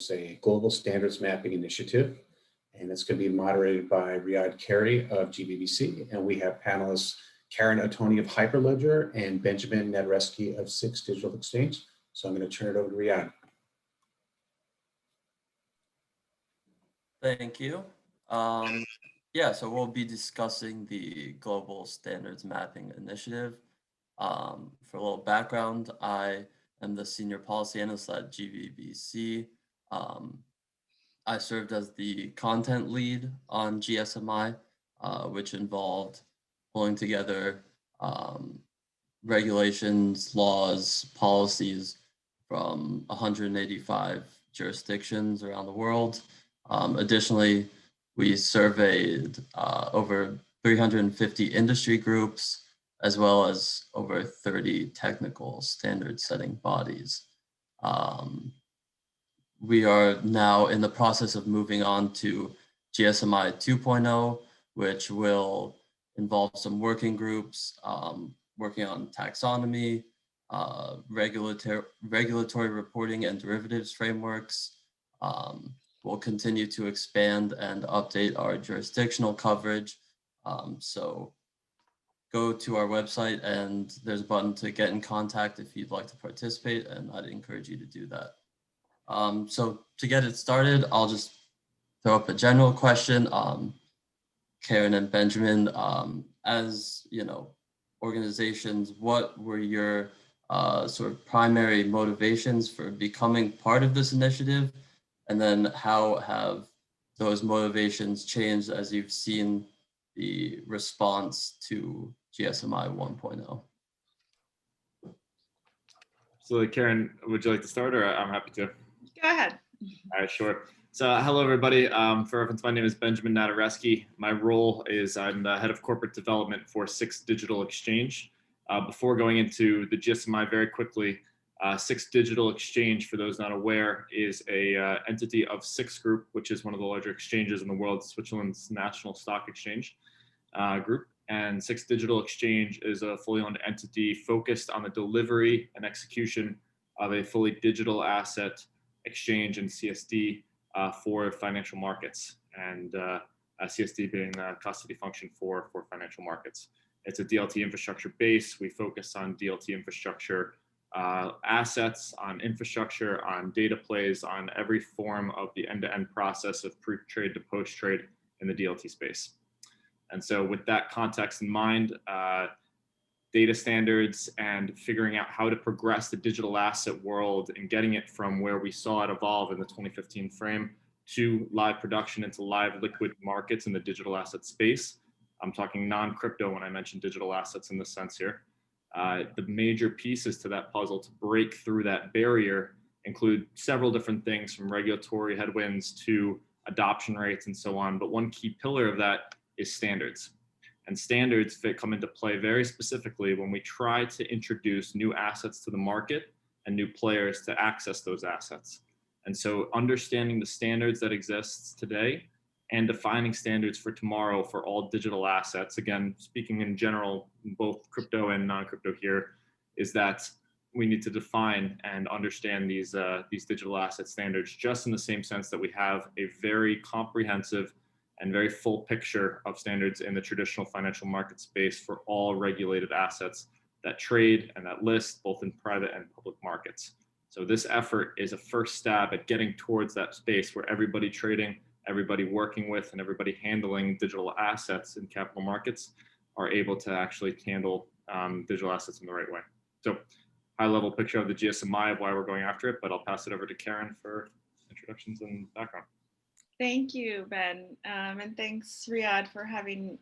is a global standards mapping initiative, and it's going to be moderated by Riyadh Carey of GBBC, and we have panelists Karen Ottoni of Hyperledger and Benjamin Nadareski of Six Digital Exchange. So I'm going to turn it over to Riyadh. Thank you. Yeah, so we'll be discussing the Global Standards Mapping Initiative. For a little background, I am the Senior Policy Analyst at GBBC. I served as the content lead on GSMI, which involved pulling together regulations, laws, policies from 185 jurisdictions around the world. Additionally, we surveyed over 350 industry groups, as well as over 30 technical standard setting bodies. We are now in the process of moving on to GSMI 2.0, which will involve some working groups working on taxonomy, regulatory reporting and derivatives frameworks. We'll continue to expand and update our jurisdictional coverage. So go to our website and there's a button to get in contact if you'd like to participate, and I'd encourage you to do that. So to get it started, I'll just throw up a general question. Karen and Benjamin, as you know, organizations, what were your sort of primary motivations for becoming part of this initiative? And then how have those motivations changed as you've seen the response to GSMI 1.0? So Karen, would you like to start, or I'm happy to? Go ahead. All right, sure. So hello, everybody. For reference, my name is Benjamin Nadareski. My role is I'm the head of corporate development for Six Digital Exchange. Before going into the GSMI very quickly, Six Digital Exchange, for those not aware, is a entity of Six Group, which is one of the larger exchanges in the world, Switzerland's national stock exchange group. And Six Digital Exchange is a fully owned entity focused on the delivery and execution of a fully digital asset exchange and CSD for financial markets, and CSD being the custody function for financial markets. It's a DLT infrastructure base. We focus on DLT infrastructure assets, on infrastructure, on data plays, on every form of the end-to-end process of pre-trade to post-trade in the DLT space. And so with that context in mind, data standards and figuring out how to progress the digital asset world and getting it from where we saw it evolve in the 2015 frame to live production into live liquid markets in the digital asset space. I'm talking non-crypto when I mention digital assets in this sense here. The major pieces to that puzzle to break through that barrier include several different things, from regulatory headwinds to adoption rates and so on. But one key pillar of that is standards. And standards come into play very specifically when we try to introduce new assets to the market and new players to access those assets. And so understanding the standards that exist today and defining standards for tomorrow for all digital assets, again, speaking in general, both crypto and non-crypto here, is that we need to define and understand these digital asset standards, just in the same sense that we have a very comprehensive and very full picture of standards in the traditional financial market space for all regulated assets that trade and that list both in private and public markets. So this effort is a first stab at getting towards that space where everybody trading, everybody working with, and everybody handling digital assets in capital markets are able to actually handle digital assets in the right way. So high level picture of the GSMI of why we're going after it, but I'll pass it over to Karen for introductions and background. Thank you, Ben. And thanks, Riyadh, for having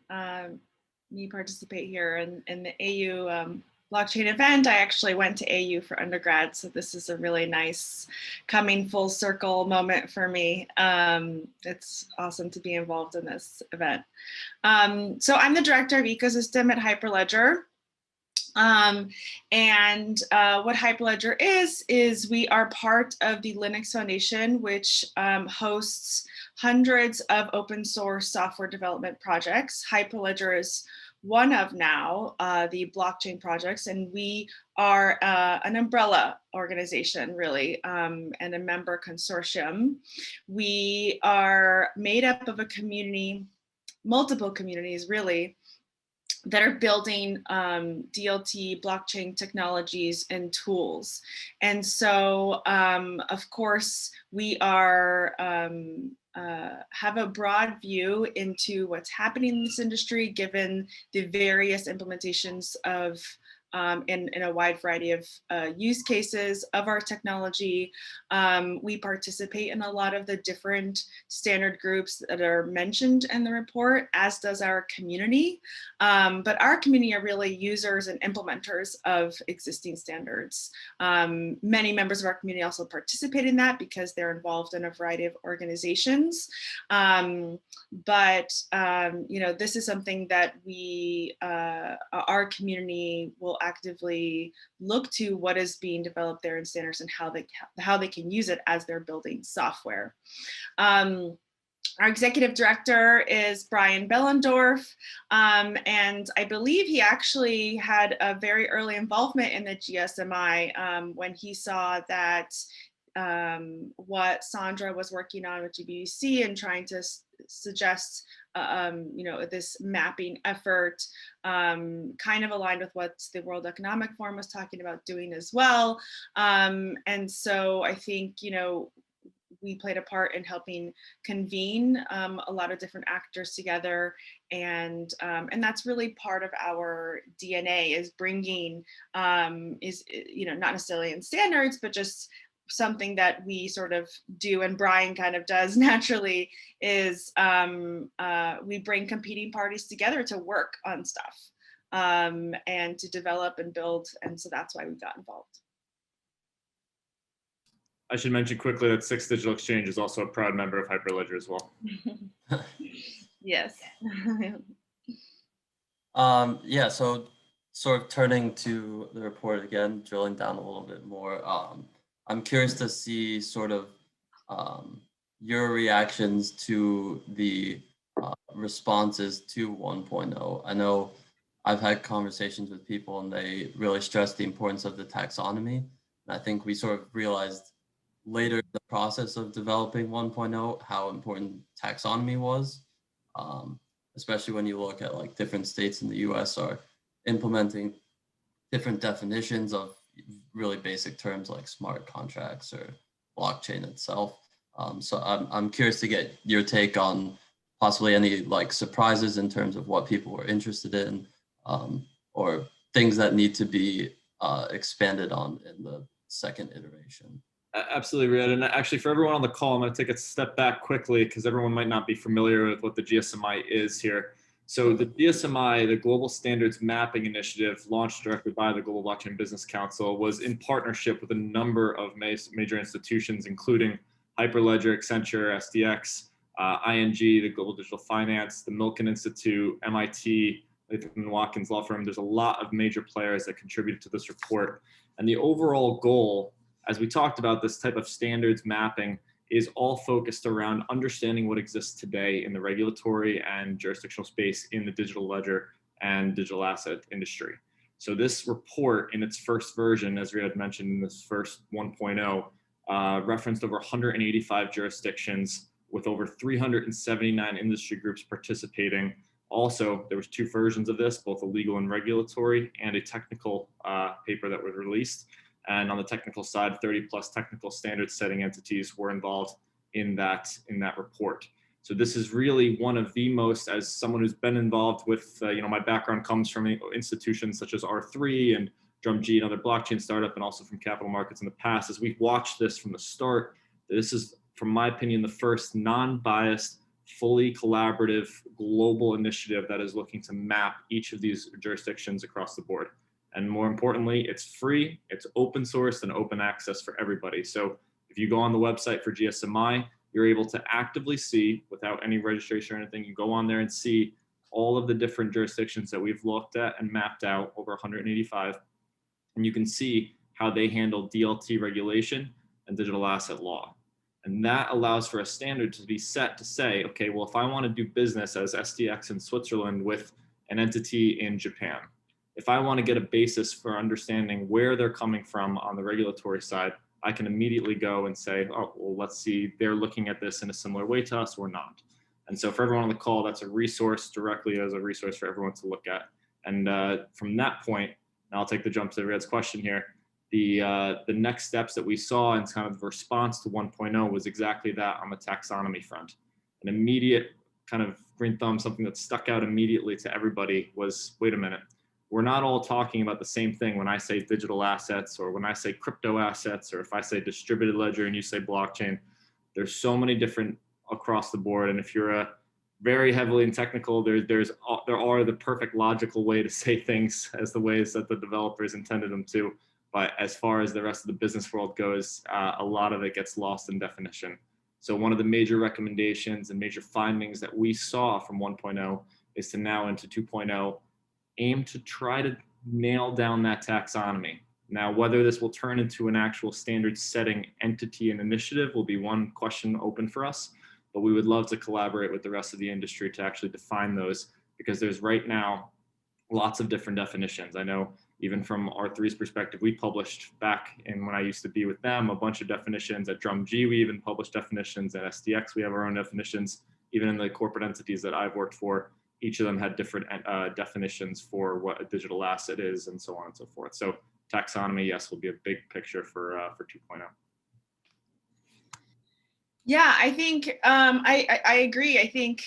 me participate here in the AU blockchain event. I actually went to AU for undergrad, so this is a really nice coming full circle moment for me. It's awesome to be involved in this event. So I'm the director of ecosystem at Hyperledger. What Hyperledger is we are part of the Linux Foundation, which hosts hundreds of open source software development projects. Hyperledger is one of now the blockchain projects, and we are an umbrella organization, really, and a member consortium. We are made up of a community, multiple communities, really, that are building DLT blockchain technologies and tools. And so, of course, we are have a broad view into what's happening in this industry, given the various implementations of in a wide variety of use cases of our technology. We participate in a lot of the different standard groups that are mentioned in the report, as does our community. But our community are really users and implementers of existing standards. Many members of our community also participate in that because they're involved in a variety of organizations. But you know, this is something that we, our community will actively look to what is being developed there in standards and how they can use it as they're building software. Our executive director is Brian Bellendorf, and I believe he actually had a very early involvement in the GSMI when he saw that what Sandra was working on with GBBC and trying to suggest you know, this mapping effort kind of aligned with what the World Economic Forum was talking about doing as well. And so I think, you know, we played a part in helping convene a lot of different actors together, and that's really part of our DNA, is bringing you know, not necessarily in standards, but just something that we sort of do, and Brian kind of does naturally, is we bring competing parties together to work on stuff and to develop and build, and so that's why we got involved. I should mention quickly that Six Digital Exchange is also a proud member of Hyperledger as well. Yes. Yeah, so sort of turning to the report again, drilling down a little bit more, I'm curious to see sort of your reactions to the responses to 1.0. I know I've had conversations with people and they really stress the importance of the taxonomy. And I think we sort of realized later in the process of developing 1.0 how important taxonomy was, especially when you look at like different states in the US are implementing different definitions of really basic terms like smart contracts or blockchain itself. So I'm curious to get your take on possibly any like surprises in terms of what people were interested in, or things that need to be expanded on in the second iteration. Absolutely, Riyad. And actually, for everyone on the call, I'm going to take a step back quickly because everyone might not be familiar with what the GSMI is here. So the GSMI, the Global Standards Mapping Initiative, launched directly by the Global Blockchain Business Council, was in partnership with a number of major institutions, including Hyperledger, Accenture, SDX, ING, the Global Digital Finance, the Milken Institute, MIT, Latham & Watkins Law Firm. There's a lot of major players that contributed to this report. And the overall goal, as we talked about, this type of standards mapping is all focused around understanding what exists today in the regulatory and jurisdictional space in the digital ledger and digital asset industry. So this report in its first version, as Riyad mentioned, in this first 1.0, referenced over 185 jurisdictions with over 379 industry groups participating. Also, there was 2 versions of this, both a legal and regulatory, and a technical paper that was released. And on the technical side, 30+ technical standard setting entities were involved in that report. So this is really one of the most, as someone who's been involved with, you know, my background comes from institutions such as R3 and DrumG, another blockchain startup, and also from capital markets in the past. As we've watched this from the start, this is, from my opinion, the first non-biased, fully collaborative global initiative that is looking to map each of these jurisdictions across the board. And more importantly, it's free, it's open source, and open access for everybody. So if you go on the website for GSMI, you're able to actively see, without any registration or anything, you go on there and see all of the different jurisdictions that we've looked at and mapped out, over 185. And you can see how they handle DLT regulation and digital asset law. And that allows for a standard to be set to say, okay, well, if I want to do business as SDX in Switzerland with an entity in Japan. If I want to get a basis for understanding where they're coming from on the regulatory side, I can immediately go and say, oh, well, let's see, they're looking at this in a similar way to us or not. And so for everyone on the call, that's a resource directly as a resource for everyone to look at. And from that point, and I'll take the jump to Red's question here, the next steps that we saw in kind of the response to 1.0 was exactly that on the taxonomy front. An immediate kind of green thumb, something that stuck out immediately to everybody was, wait a minute, we're not all talking about the same thing when I say digital assets or when I say crypto assets, or if I say distributed ledger and you say blockchain. There's so many different across the board. And if you're a very heavily in technical, there are the perfect logical way to say things as the ways that the developers intended them to. But as far as the rest of the business world goes, a lot of it gets lost in definition. So one of the major recommendations and major findings that we saw from 1.0 is to now into 2.0, aim to try to nail down that taxonomy. Now, whether this will turn into an actual standard setting entity and initiative will be one question open for us, but we would love to collaborate with the rest of the industry to actually define those, because there's right now lots of different definitions. I know even from R3's perspective, we published back in when I used to be with them, a bunch of definitions. At DrumG, we even published definitions. At SDX, we have our own definitions. Even in the corporate entities that I've worked for, each of them had different definitions for what a digital asset is and so on and so forth. So taxonomy, yes, will be a big picture for 2.0. Yeah, I think I agree. I think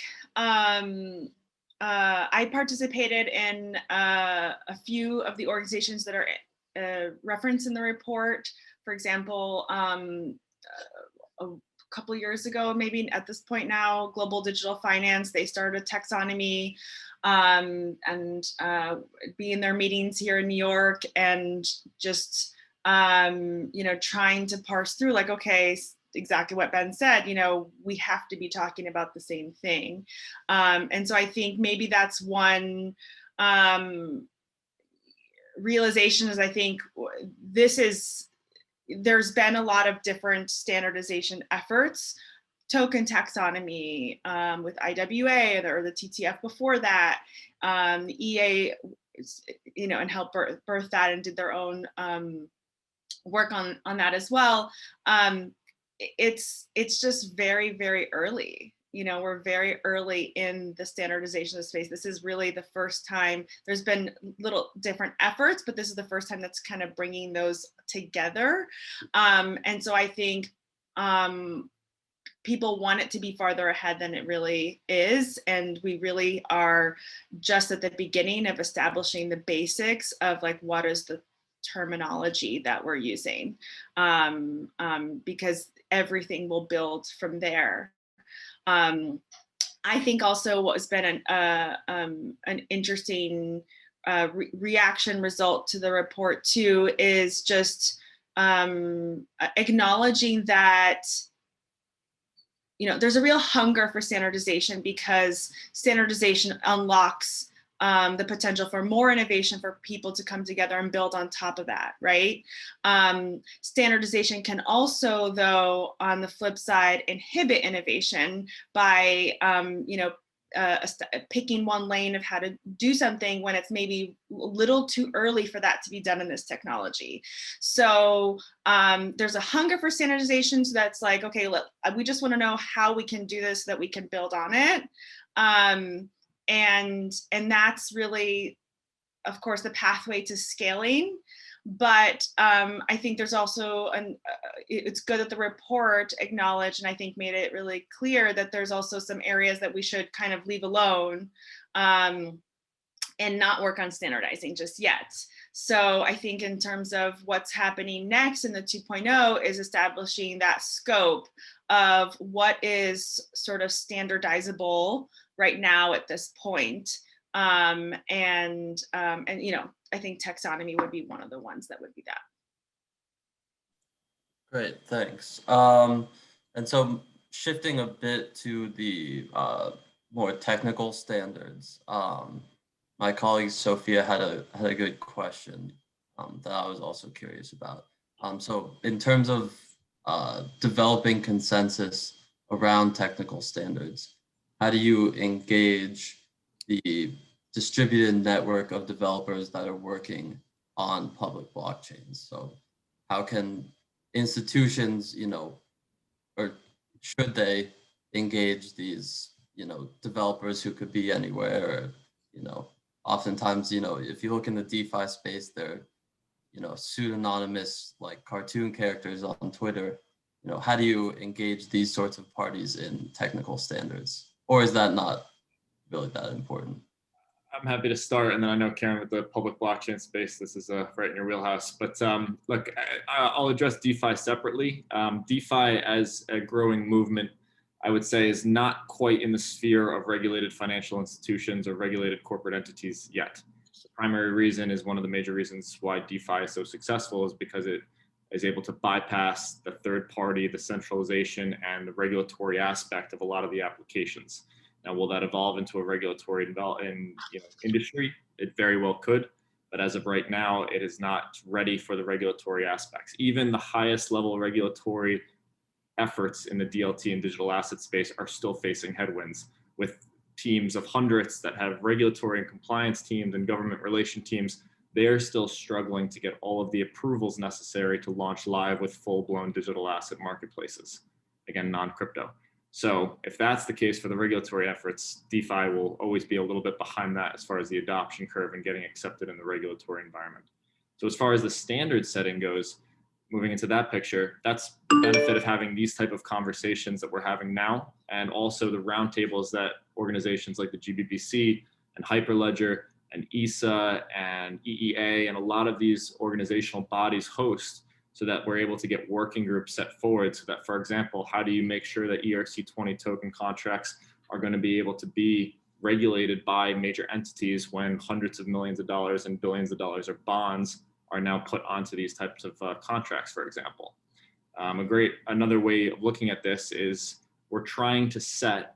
I participated in a few of the organizations that are referenced in the report. For example, a couple of years ago, maybe at this point now, Global Digital Finance, they started a taxonomy and be in their meetings here in New York and just, you know, trying to parse through like, okay, exactly what Ben said, you know, we have to be talking about the same thing. And so I think maybe that's one realization is I think there's been a lot of different standardization efforts, token taxonomy with IWA or the TTF before that, the EA, you know, and helped birth that and did their own work on that as well. It's just very, very early. You know, we're very early in the standardization of the space. This is really the first time. There's been little different efforts, but this is the first time that's kind of bringing those together. And so I think people want it to be farther ahead than it really is. And we really are just at the beginning of establishing the basics of like, what is the terminology that we're using, because everything will build from there. I think also what has been an interesting reaction result to the report too is just acknowledging that, you know, there's a real hunger for standardization because standardization unlocks the potential for more innovation for people to come together and build on top of that, right? Standardization can also, though, on the flip side, inhibit innovation by, you know, picking one lane of how to do something when it's maybe a little too early for that to be done in this technology. So there's a hunger for standardization. So that's like, okay, look, we just want to know how we can do this so that we can build on it. And that's really, of course, the pathway to scaling. But I think there's also, it's good that the report acknowledged and I think made it really clear that there's also some areas that we should kind of leave alone and not work on standardizing just yet. So I think in terms of what's happening next in the 2.0 is establishing that scope of what is sort of standardizable right now at this point. And you know, I think taxonomy would be one of the ones that would be that. Great, thanks. And so shifting a bit to the more technical standards, my colleague Sophia had a good question that I was also curious about. So in terms of developing consensus around technical standards, how do you engage the distributed network of developers that are working on public blockchains. So how can institutions, or should they engage these, developers who could be anywhere, or, oftentimes, if you look in the DeFi space, they're, pseudonymous like cartoon characters on Twitter. How do you engage these sorts of parties in technical standards? Or is that not really that important? I'm happy to start, and then I know Karen with the public blockchain space, this is right in your wheelhouse. But look, I'll address DeFi separately. DeFi as a growing movement, I would say, is not quite in the sphere of regulated financial institutions or regulated corporate entities yet. The primary reason is one of the major reasons why DeFi is so successful is because it is able to bypass the third party, the centralization, and the regulatory aspect of a lot of the applications. Now, will that evolve into a regulatory industry? It very well could, but as of right now, it is not ready for the regulatory aspects. Even the highest level regulatory efforts in the DLT and digital asset space are still facing headwinds, with teams of hundreds that have regulatory and compliance teams and government relation teams. They are still struggling to get all of the approvals necessary to launch live with full-blown digital asset marketplaces, again, non-crypto. So if that's the case for the regulatory efforts, DeFi will always be a little bit behind that as far as the adoption curve and getting accepted in the regulatory environment. So as far as the standard setting goes, moving into that picture, that's the benefit of having these type of conversations that we're having now, and also the roundtables that organizations like the GBBC and Hyperledger and ESA and EEA and a lot of these organizational bodies host, so that we're able to get working groups set forward so that, for example, how do you make sure that ERC20 token contracts are going to be able to be regulated by major entities when hundreds of millions of dollars and billions of dollars of bonds are now put onto these types of contracts, for example. Another way of looking at this is we're trying to set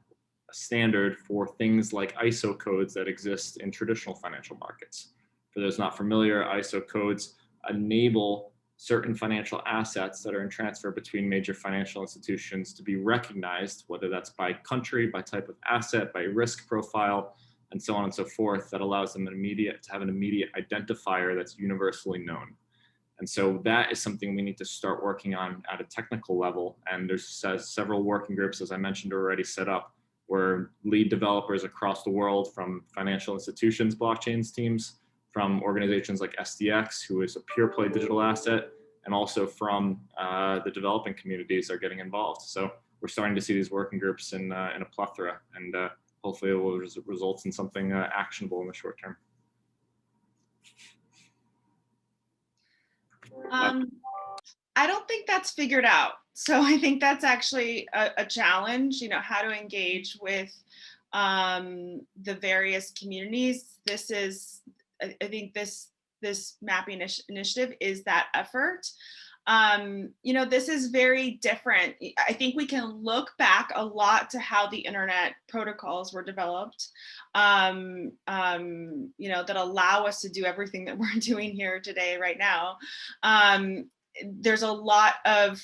a standard for things like ISO codes that exist in traditional financial markets. For those not familiar, ISO codes enable certain financial assets that are in transfer between major financial institutions to be recognized, whether that's by country, by type of asset, by risk profile, and so on and so forth, that allows them to have an immediate identifier that's universally known. And so that is something we need to start working on at a technical level. And there's several working groups, as I mentioned, already set up, where lead developers across the world from financial institutions, blockchains teams, from organizations like SDX, who is a pure play digital asset, and also from the developing communities are getting involved. So we're starting to see these working groups in a plethora, and hopefully it will result in something actionable in the short term. I don't think that's figured out. So I think that's actually a challenge, how to engage with the various communities. This is, I think this mapping initiative is that effort. This is very different. I think we can look back a lot to how the internet protocols were developed, that allow us to do everything that we're doing here today, right now. There's a lot of,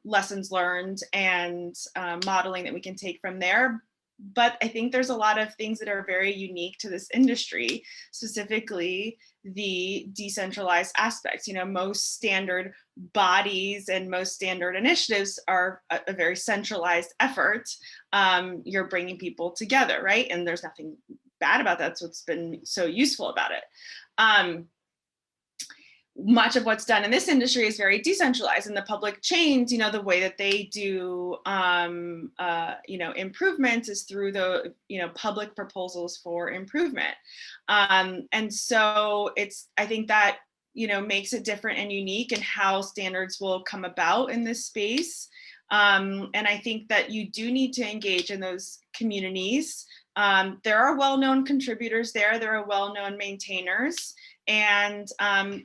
lessons learned and modeling that we can take from there. But I think there's a lot of things that are very unique to this industry, specifically the decentralized aspects. Most standard bodies and most standard initiatives are a very centralized effort. You're bringing people together, right? And there's nothing bad about that. That's what's been so useful about it. Much of what's done in this industry is very decentralized, and the public chains, the way that they do, improvements is through the, public proposals for improvement. And so I think that, makes it different and unique in how standards will come about in this space. And I think that you do need to engage in those communities. There are well-known contributors there. There are well-known maintainers. And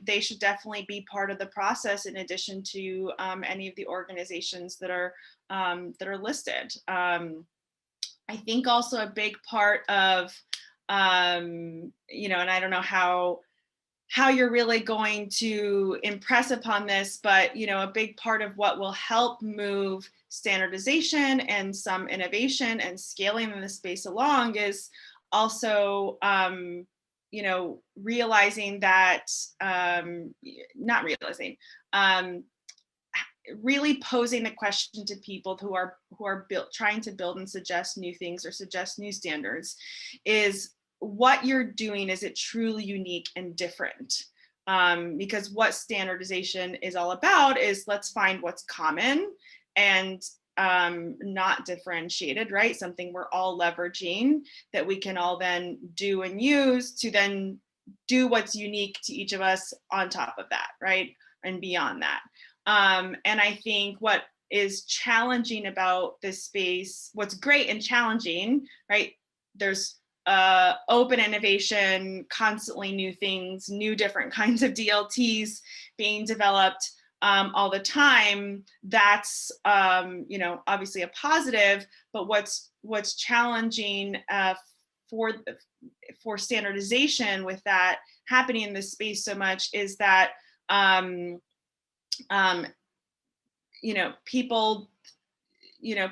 they should definitely be part of the process in addition to any of the organizations that are listed. I think also a big part of, and I don't know how you're really going to impress upon this, but a big part of what will help move standardization and some innovation and scaling in the space along is also, you know, realizing that, not realizing, really posing the question to people who are trying to build and suggest new things or suggest new standards is, what you're doing, is it truly unique and different? Because what standardization is all about is, let's find what's common and not differentiated, right? Something we're all leveraging that we can all then do and use to then do what's unique to each of us on top of that, right? And beyond that. And I think what is challenging about this space, what's great and challenging, right? There's open innovation, constantly new things, new different kinds of DLTs being developed all the time. That's you know, obviously a positive, but what's challenging for standardization with that happening in this space so much is that you know,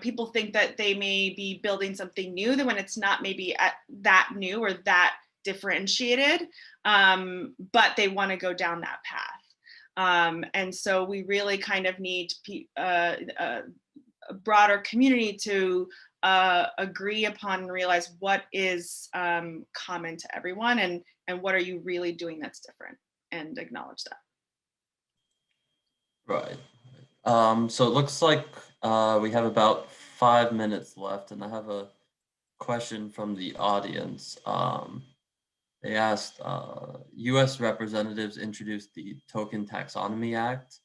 people think that they may be building something new, that when it's not maybe that new or that differentiated, but they want to go down that path. And so we really kind of need a broader community to agree upon and realize what is common to everyone, and what are you really doing that's different, and acknowledge that. Right. So it looks like we have about 5 minutes left, and I have a question from the audience. They asked, U.S. representatives introduced the Token Taxonomy Act.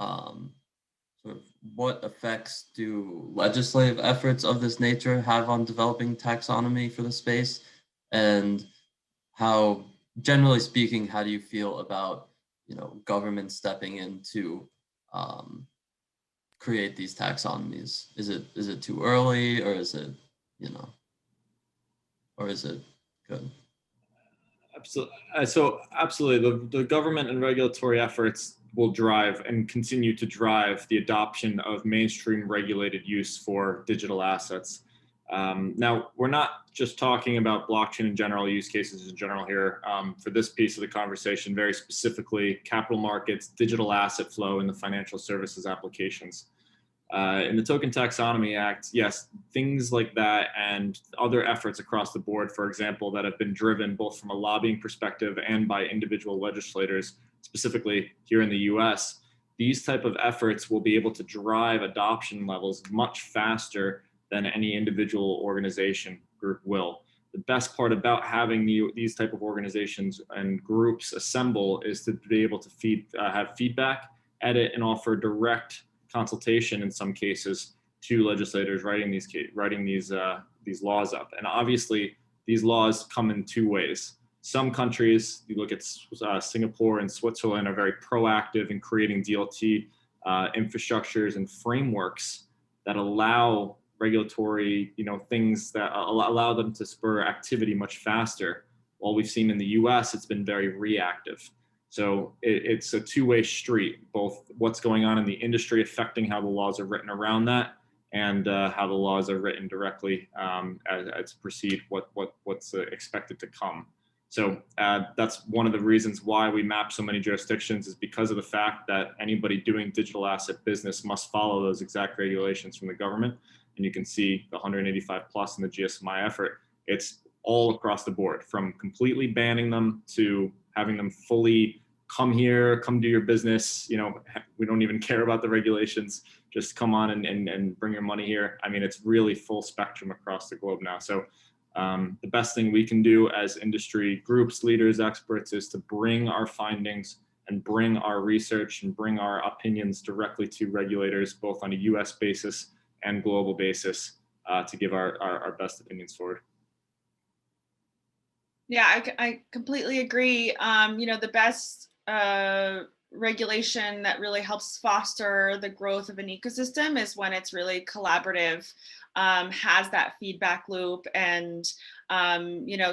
Sort of what effects do legislative efforts of this nature have on developing taxonomy for the space? And how, generally speaking, how do you feel about, you know, government stepping in to create these taxonomies? Is it too early, or is it, you know, or is it good? Absolutely. So absolutely, the government and regulatory efforts will drive and continue to drive the adoption of mainstream regulated use for digital assets. Now, we're not just talking about blockchain in general, use cases in general here. For this piece of the conversation, very specifically, capital markets, digital asset flow, and the financial services applications. In the Token Taxonomy Act, yes, things like that and other efforts across the board, for example, that have been driven both from a lobbying perspective and by individual legislators, specifically here in the US, these type of efforts will be able to drive adoption levels much faster than any individual organization group will. The best part about having these type of organizations and groups assemble is to be able to have feedback, edit, and offer direct consultation in some cases to legislators writing these laws up. And obviously, these laws come in two ways. Some countries, you look at Singapore and Switzerland, are very proactive in creating DLT infrastructures and frameworks that allow regulatory, things that allow them to spur activity much faster. While we've seen in the US, it's been very reactive. So it's a two-way street, both what's going on in the industry affecting how the laws are written around that, and how the laws are written directly as proceed what's expected to come. So that's one of the reasons why we map so many jurisdictions, is because of the fact that anybody doing digital asset business must follow those exact regulations from the government. And you can see the 185 plus in the DSSMI effort. It's all across the board, from completely banning them to having them fully come here, come do your business. We don't even care about the regulations. Just come on and bring your money here. I mean, it's really full spectrum across the globe now. So the best thing we can do as industry groups, leaders, experts, is to bring our findings and bring our research and bring our opinions directly to regulators, both on a US basis and global basis, to give our best opinions forward. Yeah, I completely agree. The best regulation that really helps foster the growth of an ecosystem is when it's really collaborative, has that feedback loop, and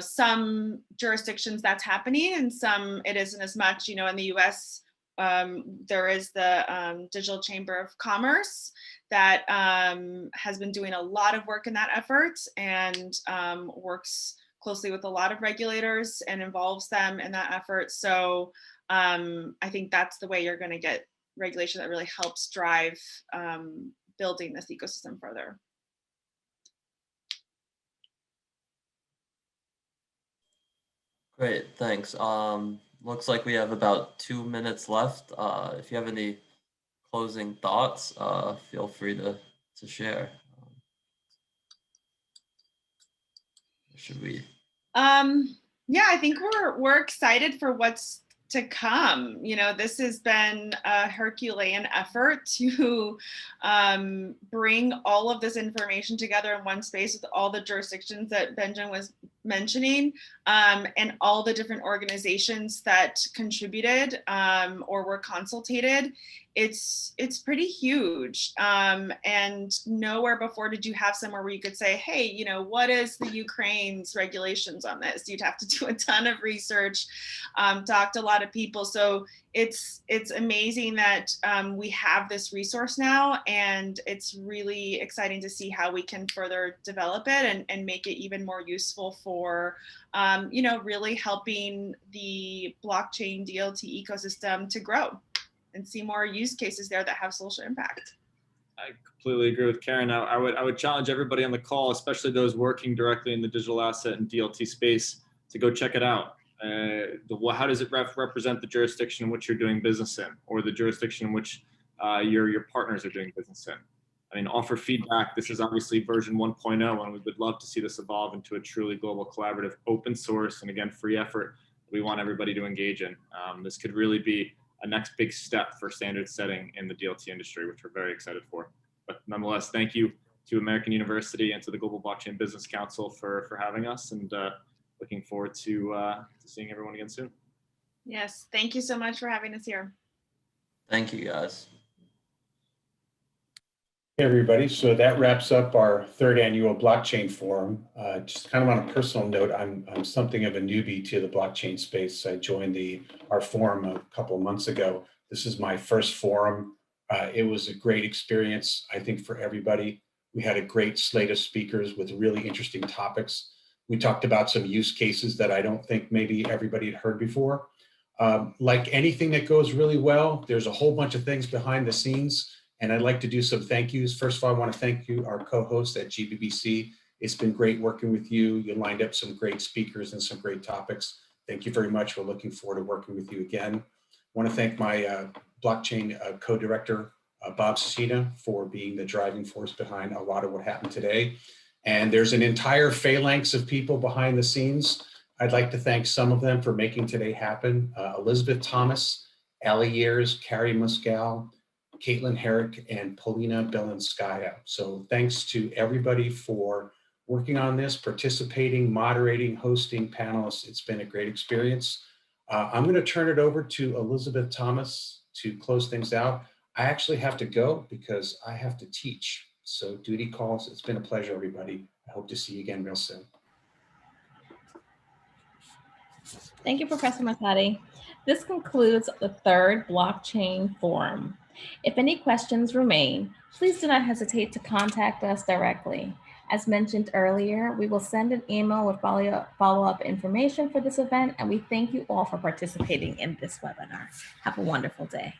some jurisdictions that's happening, and some it isn't as much. In the US, there is the Digital Chamber of Commerce that has been doing a lot of work in that effort, and works closely with a lot of regulators and involves them in that effort. So I think that's the way you're going to get regulation that really helps drive building this ecosystem further. Great, thanks. Looks like we have about 2 minutes left. If you have any closing thoughts, feel free to share. Should we? Yeah, I think we're excited for what's to come. You know, this has been a Herculean effort to bring all of this information together in one space with all the jurisdictions that Benjamin was mentioning, and all the different organizations that contributed or were consulted. It's pretty huge, and nowhere before did you have somewhere where you could say, hey, you know, what is the Ukraine's regulations on this? You'd have to do a ton of research, talk to a lot of people. So it's amazing that we have this resource now, and it's really exciting to see how we can further develop it and make it even more useful for you know, really helping the blockchain DLT ecosystem to grow and see more use cases there that have social impact. I completely agree with Karen. I would challenge everybody on the call, especially those working directly in the digital asset and DLT space, to go check it out. How does it represent the jurisdiction in which you're doing business in, or the jurisdiction in which your partners are doing business in? I mean, offer feedback. This is obviously version 1.0, and we would love to see this evolve into a truly global, collaborative, open source, and again, free effort we want everybody to engage in. This could really be a next big step for standard setting in the DLT industry, which we're very excited for. But nonetheless, thank you to American University and to the Global Blockchain Business Council for having us, and looking forward to seeing everyone again soon. Yes, thank you so much for having us here. Thank you, guys. Hey everybody, so that wraps up our 3rd annual blockchain forum. Just kind of on a personal note, I'm something of a newbie to the blockchain space. I joined our forum a couple of months ago. This is my first forum. It was a great experience, I think, for everybody. We had a great slate of speakers with really interesting topics. We talked about some use cases that I don't think maybe everybody had heard before. Like anything that goes really well, there's a whole bunch of things behind the scenes. And I'd like to do some thank yous. First of all, I want to thank you, our co-host at GBBC. It's been great working with you. You lined up some great speakers and some great topics. Thank you very much. We're looking forward to working with you again. I want to thank my blockchain co-director, Bob Cecina, for being the driving force behind a lot of what happened today. And there's an entire phalanx of people behind the scenes. I'd like to thank some of them for making today happen. Elizabeth Thomas, Ali Years, Carrie Muscal, Caitlin Herrick, and Polina Belinskaya. So thanks to everybody for working on this, participating, moderating, hosting panelists. It's been a great experience. I'm going to turn it over to Elizabeth Thomas to close things out. I actually have to go because I have to teach. So duty calls. It's been a pleasure, everybody. I hope to see you again real soon. Thank you, Professor Masadi. This concludes the 3rd Blockchain Forum. If any questions remain, please do not hesitate to contact us directly. As mentioned earlier, we will send an email with follow-up information for this event, and we thank you all for participating in this webinar. Have a wonderful day.